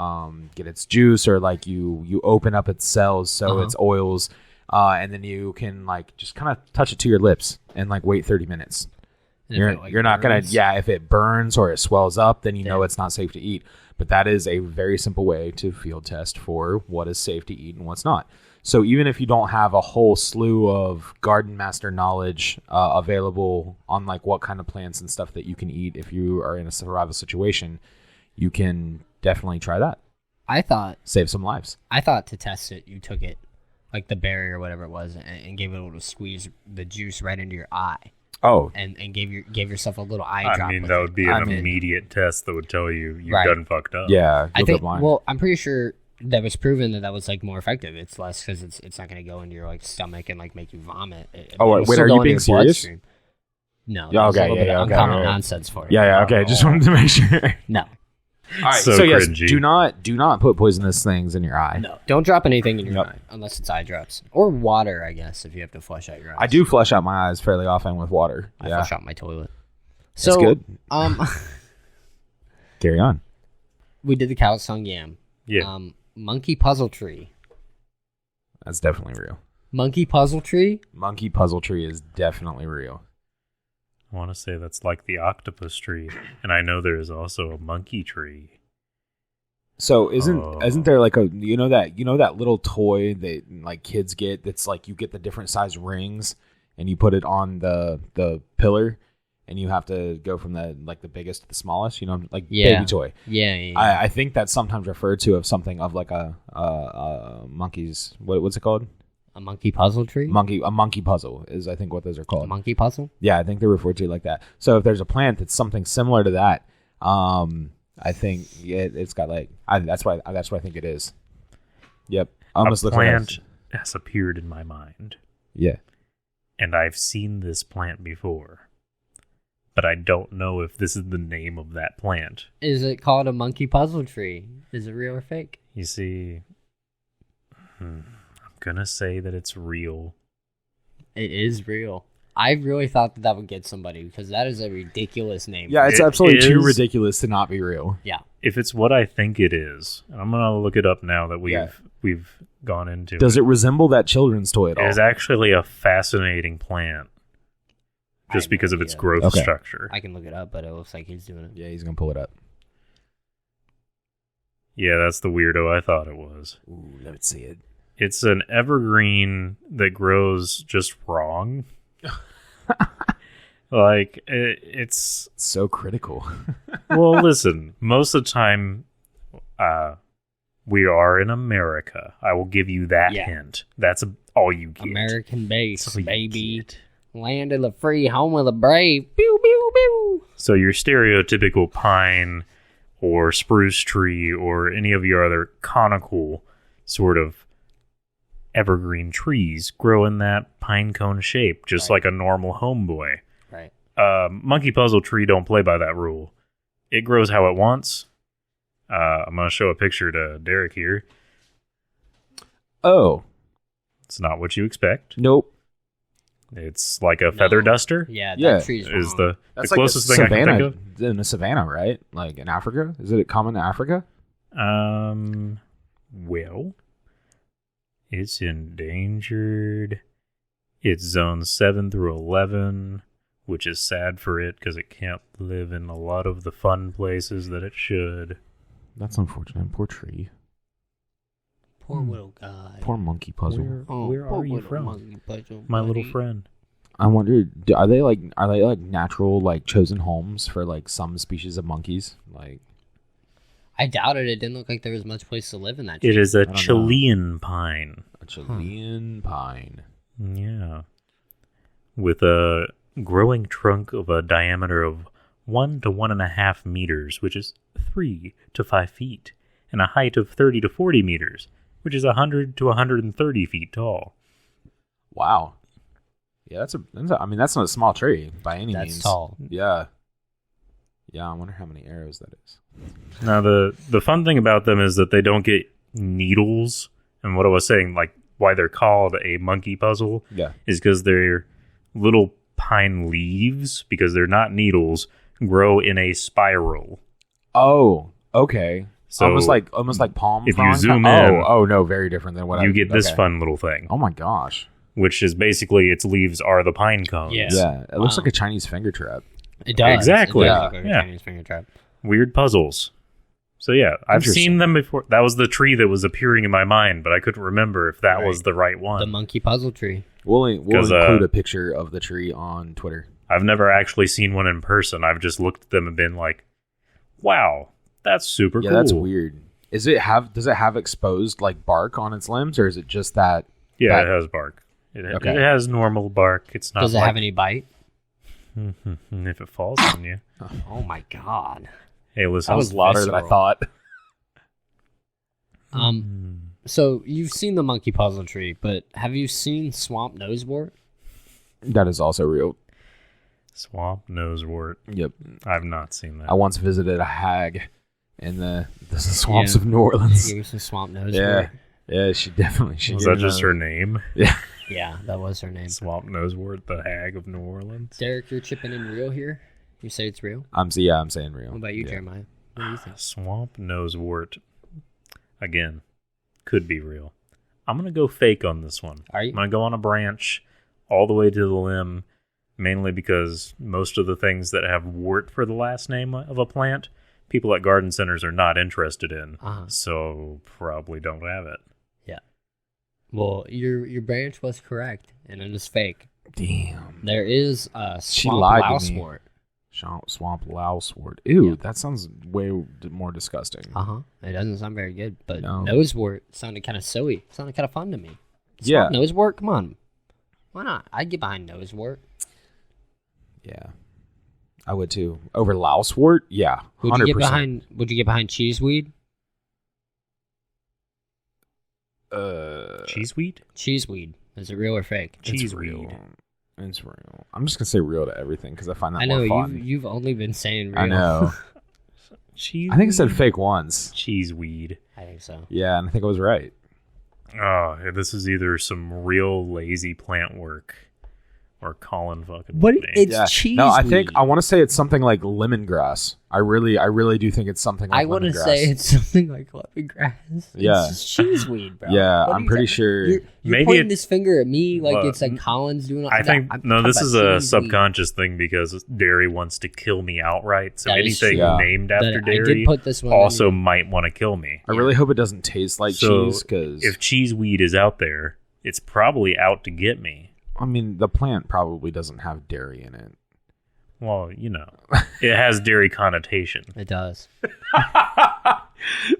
get its juice, or like you open up its cells, so its oils, and then you can like just kind of touch it to your lips and like wait 30 minutes. You're not going to, if it burns or it swells up, then you know it's not safe to eat. But that is a very simple way to field test for what is safe to eat and what's not. So even if you don't have a whole slew of garden master knowledge available on like what kind of plants and stuff that you can eat if you are in a survival situation, you can definitely try that. Save some lives. I thought to test it, you took it, like the berry or whatever it was, and gave it a little squeeze the juice right into your eye. Oh, and gave yourself a little eye drop. I mean, that would be an immediate test that would tell you you've done fucked up. Yeah, I think. Well, I'm pretty sure that was proven that was like more effective. It's less because it's not going to go into your like stomach and like make you vomit. Wait, are you being serious? No. Okay. Uncommon nonsense for it. Yeah. Okay, just wanted to make sure. No. All right, so yes, do not put poisonous things in your eye. No, don't drop anything in your eye unless it's eye drops or water. I guess if you have to flush out your eyes. I do flush out my eyes fairly often with water. I flush out my toilet. So that's good. Carry on. We did the cow's tongue yam. Yeah. Monkey puzzle tree. That's definitely real. Monkey puzzle tree. Monkey puzzle tree is definitely real. I want to say that's like the octopus tree, and I know there is also a monkey tree. So isn't there like a that little toy that like kids get that's like you get the different size rings and you put it on the pillar and you have to go from the like the biggest to the smallest, like baby toy. Yeah. I think that's sometimes referred to of something of like a monkey's what's it called? A monkey puzzle tree? A monkey puzzle is, I think, what those are called. A monkey puzzle? Yeah, I think they're referred to like that. So if there's a plant that's something similar to that, I think it's got like that's what I think it is. Yep. A plant has appeared in my mind. Yeah. And I've seen this plant before, but I don't know if this is the name of that plant. Is it called a monkey puzzle tree? Is it real or fake? You see, gonna say that it's real. It is real. I really thought that would get somebody because that is a ridiculous name. Yeah, it's absolutely too ridiculous to not be real. Yeah. If it's what I think it is, and I'm gonna look it up now that we've gone into. Does it resemble that children's toy at all? It is actually a fascinating plant, just because of its growth structure. I can look it up, but it looks like he's doing it. Yeah, he's gonna pull it up. Yeah, that's the weirdo I thought it was. Ooh, let me see it. It's an evergreen that grows just wrong. Like, it's so critical. Well, listen, most of the time, We are in America. I will give you that hint. That's all you get. American base, baby. Land of the free, home of the brave. Pew, pew, pew. So your stereotypical pine or spruce tree or any of your other conical sort of evergreen trees grow in that pine cone shape, just like a normal homeboy. Right. Monkey puzzle tree don't play by that rule. It grows how it wants. I'm going to show a picture to Derek here. Oh. It's not what you expect. Nope. It's like a feather duster. Yeah, that tree's wrong. Is the That's closest like thing I can think of. In a savanna, right? Like in Africa? Is it common in Africa? Well, it's endangered. It's zones 7 through 11, which is sad for it because it can't live in a lot of the fun places that it should. That's unfortunate. Poor tree. Poor little guy. Poor monkey puzzle. Where are you from? My little friend. I wonder, are they like natural like chosen homes for like some species of monkeys? Like, I doubted it. Didn't look like there was much place to live in that tree. It is a Chilean pine. A Chilean pine. Yeah. With a growing trunk of a diameter of 1 to 1.5 meters, which is 3 to 5 feet, and a height of 30 to 40 meters, which is 100 to 130 feet tall. Wow. Yeah, that's not a small tree by any means. That's tall. Yeah. Yeah, I wonder how many arrows that is. Now, the fun thing about them is that they don't get needles. And what I was saying, like, why they're called a monkey puzzle is because they're little pine leaves, because they're not needles, grow in a spiral. Oh, okay. So almost like palm if fronds? you zoom in, oh no, very different than what you get this fun little thing. Oh my gosh. Which is basically its leaves are the pine cones. Yeah, it looks like a Chinese finger trap. It does. Exactly. It does look like a Chinese finger trap. Weird puzzles. So yeah, I've seen them before. That was the tree that was appearing in my mind, but I couldn't remember if that was the right one. The monkey puzzle tree. We'll include a picture of the tree on Twitter. I've never actually seen one in person. I've just looked at them and been like, wow, that's super cool. Yeah, that's weird. Does it have exposed like bark on its limbs, or is it just that? Yeah, it has bark. It has normal bark. It's not. Does it have any bite? If it falls on you. Oh my god. Hey, listen. That was louder than I thought. So you've seen the monkey puzzle tree, but have you seen swamp nosewort? That is also real. Swamp nosewort. Yep. I've not seen that. I once visited a hag in the swamps of New Orleans. Give me some swamp nosewort. Yeah, she definitely. Was that just her name? Yeah. Yeah, that was her name. Swamp nosewort, the hag of New Orleans. Derek, you're chipping in real here? You say it's real? I'm saying real. What about you, Jeremiah? What do you think? Swamp nosewort, again, could be real. I'm going to go fake on this one. Are you? I'm going to go on a branch all the way to the limb, mainly because most of the things that have wort for the last name of a plant, people at garden centers are not interested in, so probably don't have it. Yeah. Well, your branch was correct, and it is fake. Damn. There is a swamp lousewort. Swamp lousewort. Ew, that sounds way more disgusting. It doesn't sound very good, but nosewort sounded kind of silly. It sounded kind of fun to me. Yeah. Nosewort, come on. Why not? I'd get behind nosewort. Yeah. I would too. Over lousewort? Yeah. 100%. Would you get behind cheeseweed? Cheeseweed? Cheeseweed. Is it real or fake? Cheeseweed. It's real. I'm just gonna say real to everything because I find that more fun. You've only been saying real. I know. I think I said fake once. Cheeseweed. I think so. Yeah, and I think I was right. Oh, this is either some real lazy plant work or Collin fucking. What? It's cheeseweed. No, I want to say it's something like lemongrass. I really do think it's something like lemongrass. I want to say it's something like lemongrass. Yeah. It's just cheeseweed, bro. Yeah, I'm pretty sure. You're maybe pointing this finger at me like it's like Collin's doing it. I think, this is a subconscious thing because Dairy wants to kill me outright. So anything named after Dairy I did put this one also might want to kill me. I really hope it doesn't taste like cheese because if cheeseweed is out there, it's probably out to get me. I mean, the plant probably doesn't have dairy in it. Well, it has dairy connotation. It does.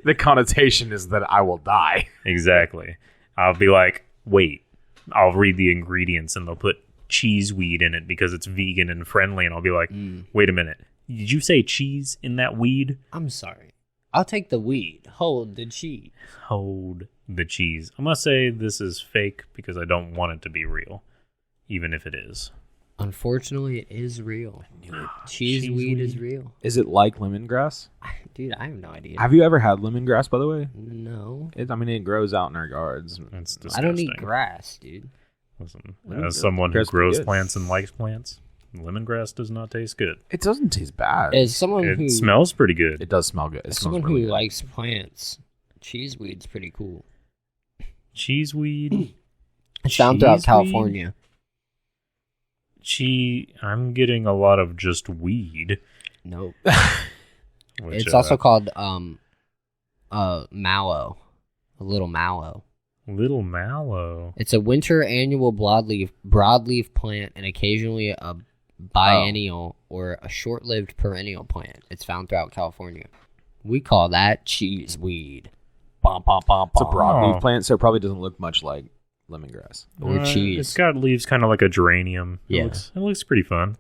The connotation is that I will die. Exactly. I'll be like, wait, I'll read the ingredients and they'll put cheeseweed in it because it's vegan and friendly. And I'll be like, wait a minute. Did you say cheese in that weed? I'm sorry. I'll take the weed. Hold the cheese. Hold the cheese. I must say this is fake because I don't want it to be real, even if it is. Unfortunately, it is real. Cheeseweed is real. Is it like lemongrass? Dude, I have no idea. Have you ever had lemongrass, by the way? No. It grows out in our yards. It's disgusting. I don't eat grass, dude. Listen, as someone who grows plants and likes plants, lemongrass does not taste good. It doesn't taste bad. As someone It smells pretty good. It does smell good. As someone who likes plants, cheeseweed's pretty cool. Cheeseweed? It's found throughout California. I'm getting a lot of just weed. Nope. Which, it's also called mallow. A little mallow. Little mallow. It's a winter annual broadleaf plant and occasionally a biennial or a short-lived perennial plant. It's found throughout California. We call that cheeseweed. Bom, bom, bom, It's a bom. broadleaf plant, so it probably doesn't look much like lemongrass. Or cheese. It's got leaves kind of like a geranium. Yeah. It looks pretty fun.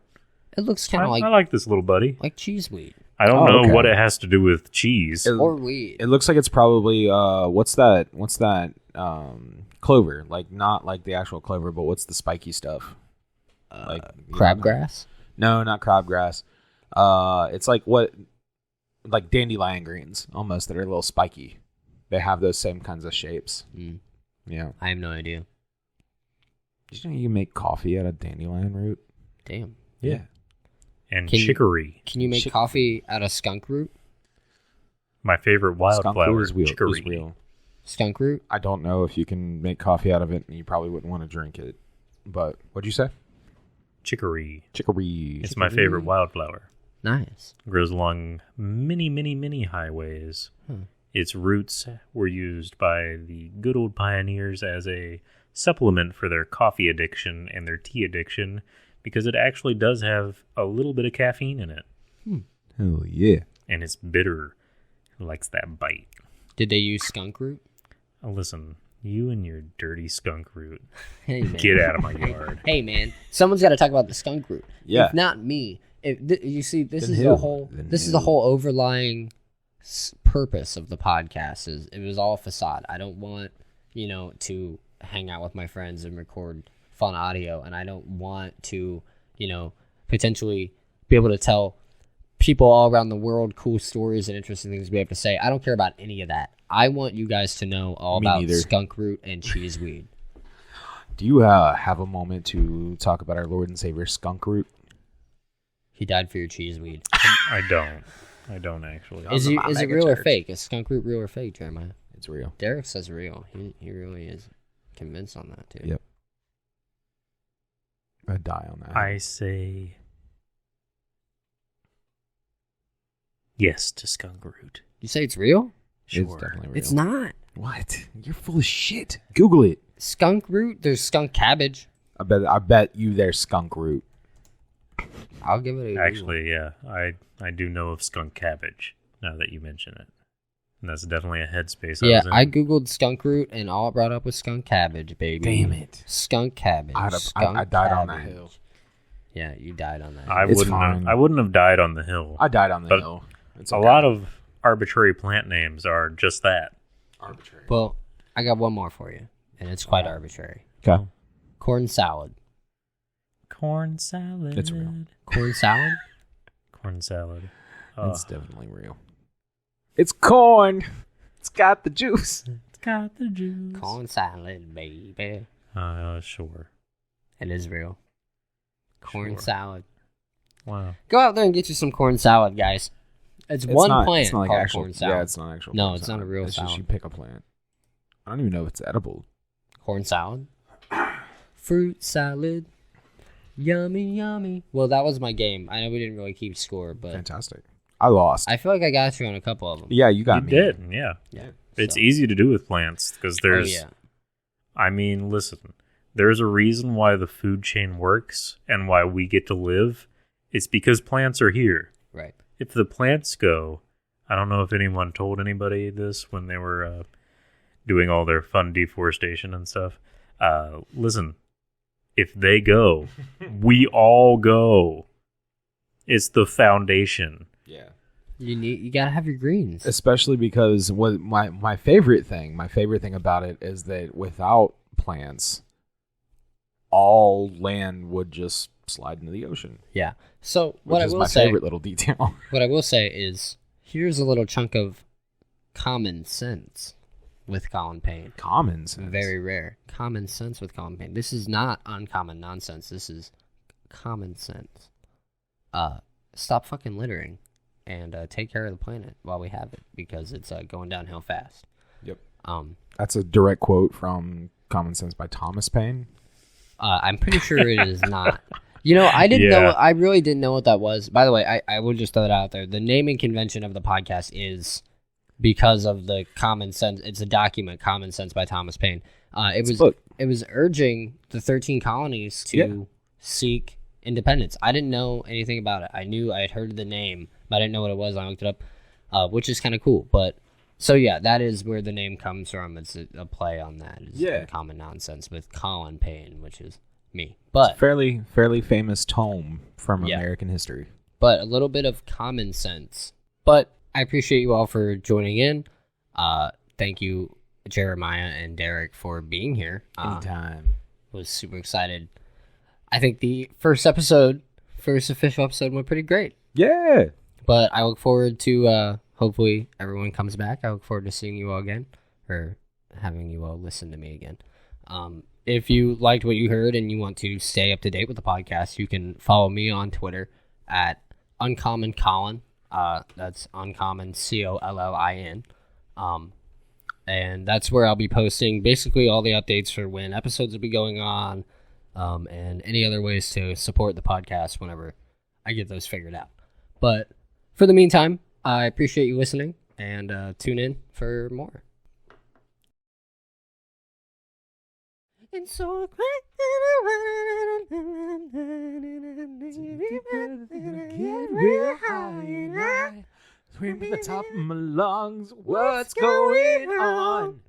It looks kind of I like this little buddy. like cheeseweed. I don't know what it has to do with cheese. Or weed. It looks like it's probably what's that clover, like not like the actual clover, but what's the spiky stuff? Like Crabgrass? No, not crabgrass. It's like dandelion greens almost that are a little spiky. They have those same kinds of shapes. Yeah. I have no idea. Did you know you can make coffee out of dandelion root? Damn. Yeah. And chicory. Can you make coffee out of skunk root? My favorite wildflower is chicory. Real. Skunk root? I don't know if you can make coffee out of it, and you probably wouldn't want to drink it. But what'd you say? Chicory. Chicory. It's my favorite wildflower. Nice. It grows along many, many, many highways. Its roots were used by the good old pioneers as a supplement for their coffee addiction and their tea addiction because it actually does have a little bit of caffeine in it. Oh, yeah. And it's bitter. It likes that bite. Did they use skunk root? Oh, listen, you and your dirty skunk root. Hey, man. Get out of my yard. Hey, man. Someone's got to talk about the skunk root. Yeah. If not me. You see, this Then is who? the whole. Then This is who? the whole overlying purpose of the podcast. Is it was all facade. I don't want to hang out with my friends and record fun audio, and I don't want to potentially be able to tell people all around the world cool stories and interesting things we have to say. I don't care about any of that. I want you guys to know all about skunk root and cheeseweed. Do you have a moment to talk about our Lord and Savior skunk root? He died for your cheeseweed. I don't actually. Is it real or fake? Is skunk root real or fake, Jeremiah? It's real. Derek says real. He really is convinced on that too. Yep. I'd die on that. I say yes to skunk root. You say it's real? Sure. It's definitely real. It's not. What? You're full of shit. Google it. Skunk root? There's skunk cabbage. I bet you there's skunk root. I'll give it a Google. Actually, yeah. I do know of skunk cabbage now that you mention it. And that's definitely a headspace. Yeah, was in. I googled skunk root and all it brought up was skunk cabbage, baby. Damn it. Skunk cabbage. I died on that hill. Yeah, you died on that. I wouldn't have died on the hill. I died on the But hill. It's a lot of arbitrary plant names are just that. arbitrary. Well, I got one more for you, and it's quite arbitrary. Okay. Corn salad. Corn salad. It's real. Corn salad? Corn salad. It's definitely real. It's corn. It's got the juice. It's got the juice. Corn salad, baby. Sure. It is real. Corn Sure. salad. Wow. Go out there and get you some corn salad, guys. It's one plant It's not like called actual, corn salad. Yeah, it's not actual. No, corn it's salad. not a real It's salad. just you pick a plant. I don't even know if it's edible. Corn salad. Fruit salad. Yummy, yummy. Well, that was my game. I know we didn't really keep score, but Fantastic. I lost. I feel like I got you on a couple of them. Yeah, you got You me. did, yeah. Yeah. It's so. easy to do with plants because there's. Oh, yeah. I mean, listen. There's a reason why the food chain works and why we get to live. It's because plants are here. Right. If the plants go, I don't know if anyone told anybody this when they were doing all their fun deforestation and stuff. Listen, if they go, we all go. It's the foundation. Yeah. You gotta have your greens. Especially because what my favorite thing about it is that without plants, all land would just slide into the ocean. Yeah. So what which I is will my say, favorite little detail. What I will say is, here's a little chunk of common sense with Collin Payne. Common sense. Very rare. Common sense with Collin Payne. This is not uncommon nonsense. This is common sense. Stop fucking littering and take care of the planet while we have it, because it's going downhill fast. Yep. That's a direct quote from Common Sense by Thomas Paine. I'm pretty sure it is not. You know, I didn't know. I really didn't know what that was. By the way, I will just throw that out there. The naming convention of the podcast is because of the Common Sense. It's a document, Common Sense by Thomas Paine. It was urging the 13 colonies to seek independence. I didn't know anything about it. I had heard the name, but I didn't know what it was. I looked it up, which is kind of cool. But so yeah, that is where the name comes from. It's a play on that. It's Common Nonsense with Collin Payne, which is me. But it's a fairly famous tome from American history. But a little bit of common sense. But I appreciate you all for joining in. Thank you, Jeremiah and Derek, for being here. Anytime. Was super excited. I think the first official episode went pretty great. Yeah. But I look forward to, hopefully everyone comes back. I look forward to seeing you all again, or having you all listen to me again. If you liked what you heard and you want to stay up to date with the podcast, you can follow me on Twitter at Uncommon Collin. That's Uncommon Collin. And that's where I'll be posting basically all the updates for when episodes will be going on, and any other ways to support the podcast whenever I get those figured out. But for the meantime, I appreciate you listening, and tune in for more. And so get real high and I scream at the top of my lungs, what's going on?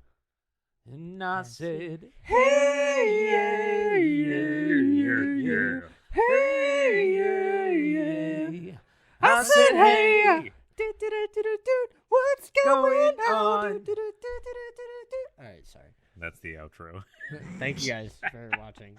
And I said, hey, yeah, yeah, hey, yeah, yeah. I said, hey, what's going on? All right, sorry. That's the outro. Thank you guys for watching.